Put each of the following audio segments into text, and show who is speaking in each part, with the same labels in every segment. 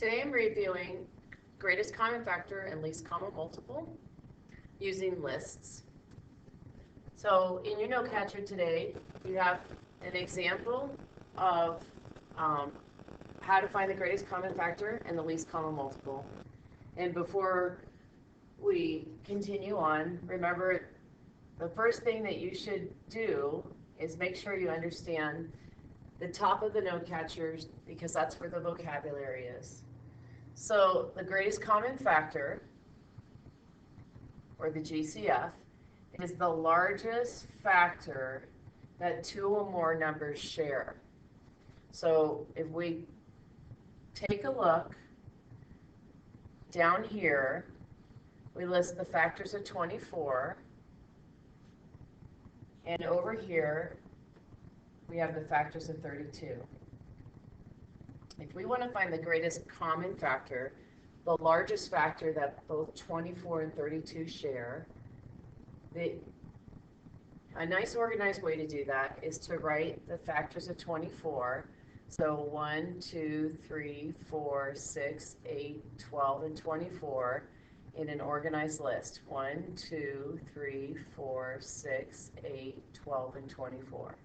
Speaker 1: Today I'm reviewing greatest common factor and least common multiple using lists. So in your note catcher today, you have an example of how to find the greatest common factor and the least common multiple. And before we continue on, remember the first thing that you should do is make sure you understand the top of the note catchers, because that's where the vocabulary is. So the greatest common factor, or the GCF, is the largest factor that two or more numbers share. So if we take a look down here, we list the factors of 24, and over here we have the factors of 32. If we want to find the greatest common factor, the largest factor that both 24 and 32 share, a nice organized way to do that is to write the factors of 24. So 1, 2, 3, 4, 6, 8, 12, and 24 in an organized list. 1, 2, 3, 4, 6, 8, 12, and 24.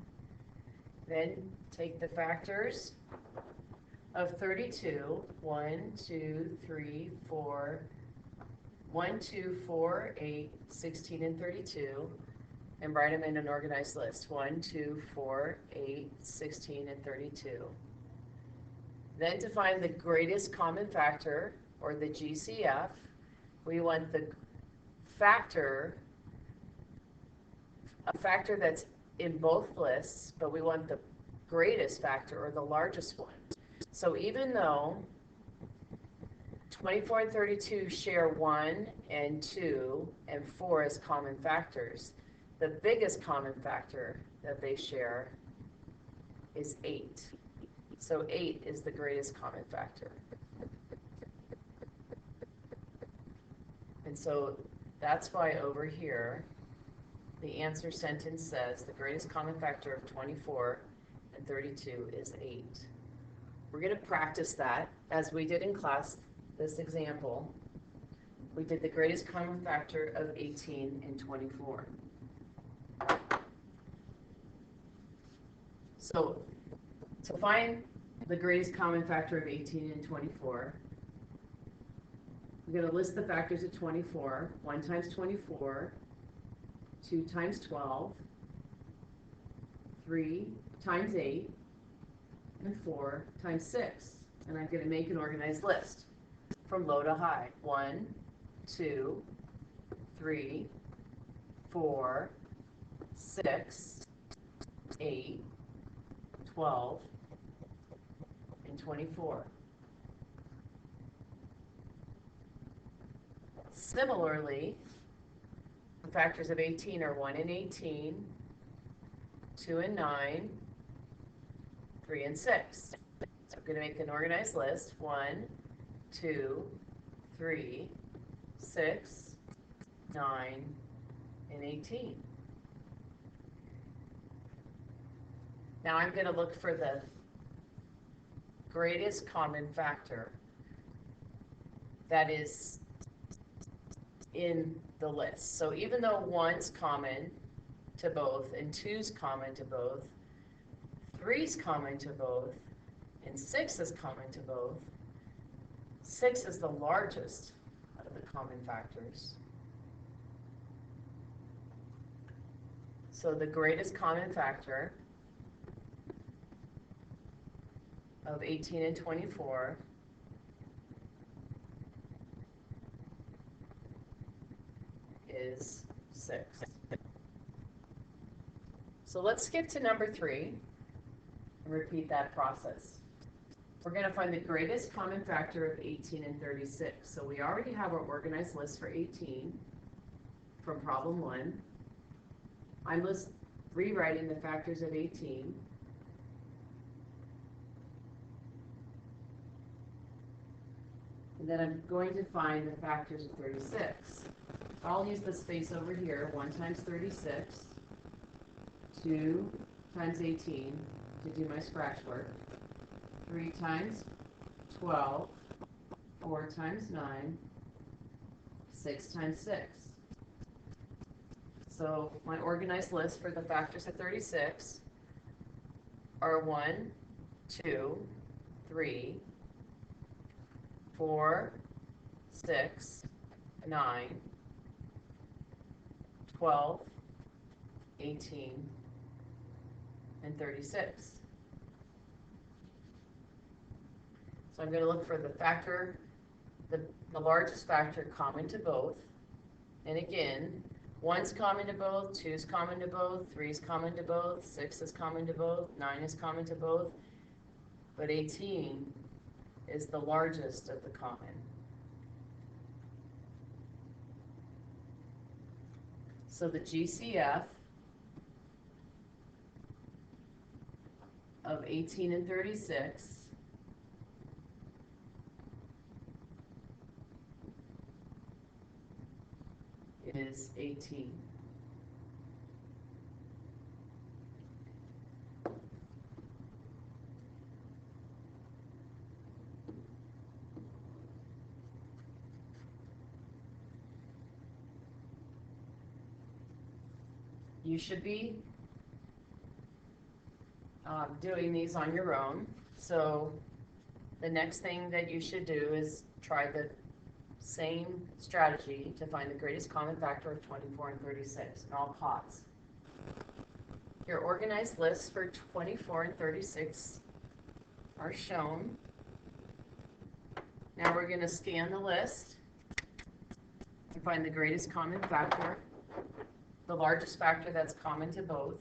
Speaker 1: Then take the factors of 32, 1, 2, 3, 4, 1, 2, 4, 8, 16, and 32, and write them in an organized list. 1, 2, 4, 8, 16, and 32. Then to find the greatest common factor, or the GCF, we want the factor, a factor that's in both lists, but we want the greatest factor, or the largest one. So even though 24 and 32 share 1 and 2 and 4 as common factors, the biggest common factor that they share is 8. So 8 is the greatest common factor. And so that's why over here, the answer sentence says the greatest common factor of 24 and 32 is 8. We're going to practice that as we did in class, this example. We did the greatest common factor of 18 and 24. So to find the greatest common factor of 18 and 24, we're going to list the factors of 24. 1 times 24, 2 times 12, 3 times 8, and 4 times 6. And I'm going to make an organized list from low to high. 1, 2, 3, 4, 6, 8, 12, and 24. Similarly, the factors of 18 are 1 and 18, 2 and 9, 3 and 6. So I'm going to make an organized list. 1, 2, 3, 6, 9, and 18. Now I'm going to look for the greatest common factor that is in the list. So even though 1's common to both and 2's common to both, 3's common to both, and 6 is common to both, 6 is the largest of the common factors. So the greatest common factor of 18 and 24 is 6. So let's skip to number 3 and repeat that process. We're going to find the greatest common factor of 18 and 36. So we already have our organized list for 18 from problem 1. I'm just rewriting the factors of 18. And then I'm going to find the factors of 36. I'll use the space over here. 1 times 36, 2 times 18 to do my scratch work, 3 times 12, 4 times 9, 6 times 6. So my organized list for the factors of 36 are 1, 2, 3, 4, 6, 9, 12, 18, and 36. So I'm going to look for the factor, the largest factor common to both. And again, 1's common to both, 2's common to both, 3's common to both, 6 is common to both, 9 is common to both, but 18 is the largest of the common. So the GCF of 18 and 36 is 18. You should be doing these on your own. So the next thing that you should do is try the same strategy to find the greatest common factor of 24 and 36 in all pots. Your organized lists for 24 and 36 are shown. Now we're going to scan the list and find the greatest common factor, the largest factor that's common to both,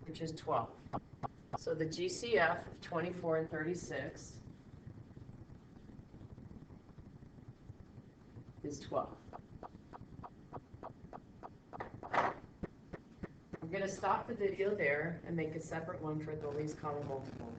Speaker 1: which is 12. So the GCF of 24 and 36 is 12. I'm going to stop the video there and make a separate one for the least common multiple.